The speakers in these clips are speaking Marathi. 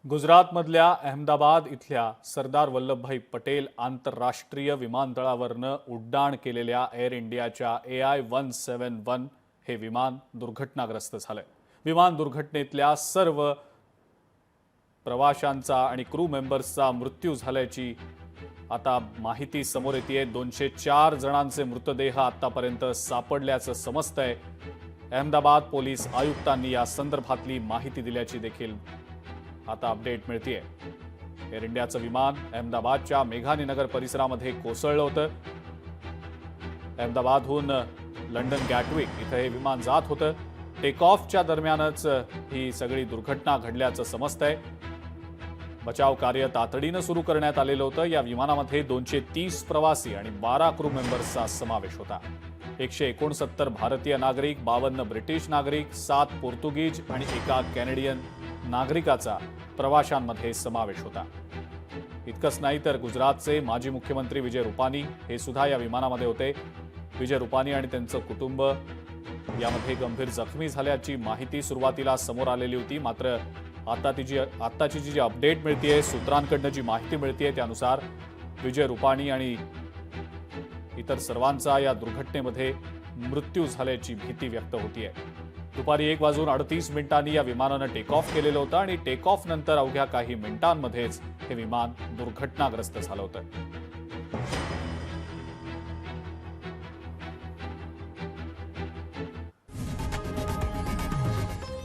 गुजरातमधल्या अहमदाबाद इथल्या सरदार वल्लभभाई पटेल आंतरराष्ट्रीय विमानतळावरनं उड्डाण केलेल्या एअर इंडियाच्या AI-171 हे विमान दुर्घटनाग्रस्त झालंय। विमान दुर्घटनेतल्या सर्व प्रवाशांचा आणि क्रू मेंबर्सचा मृत्यू झाल्याची आता माहिती समोर येतेय। 204 जणांचे मृतदेह आतापर्यंत सापडल्याचं समजतंय। अहमदाबाद पोलीस आयुक्तांनी या संदर्भातली माहिती दिल्याची देखील आता अपडेट मिळतेय। एअर इंडियाचं विमान अहमदाबादच्या मेघानीनगर परिसरामध्ये कोसळलं होतं। अहमदाबादहून लंडन गॅटविक इथं हे विमान जात होतं। टेक ऑफच्या दरम्यानच ही सगळी दुर्घटना घडल्याचं समजतंय। बचाव कार्य तातडीनं सुरू करण्यात आलेलं होतं। या विमानामध्ये 230 प्रवासी आणि 12 क्रू मेंबर्सचा समावेश होता। 169 भारतीय नागरिक, 52 ब्रिटिश नागरिक, 7 पोर्तुगीज आणि 1 कॅनेडियन नागरिकाचा प्रवाशांमध्ये समावेश होता। इतकंच नाही तर गुजरातचे माजी मुख्यमंत्री विजय रुपानी हे सुद्धा या विमानामध्ये होते। विजय रुपानी आणि त्यांचं कुटुंब यामध्ये गंभीर जखमी झाल्याची माहिती सुरुवातीला समोर आलेली होती। मात्र आताची जी अपडेट मिळतेय, सूत्रांकडनं जी माहिती मिळतेय त्यानुसार विजय रुपानी आणि इतर सर्वांचा या दुर्घटनेमध्ये मृत्यू झाल्याची भीती व्यक्त होतीये। दुपारी 1:38 या विमानानं टेक ऑफ केलेलं होतं आणि टेक ऑफ नंतर अवघ्या काही मिनिटांमध्येच हे विमान दुर्घटनाग्रस्त झालं होतं।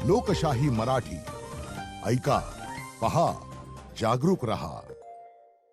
लोकशाही मराठी ऐका, पहा, जागरूक रहा।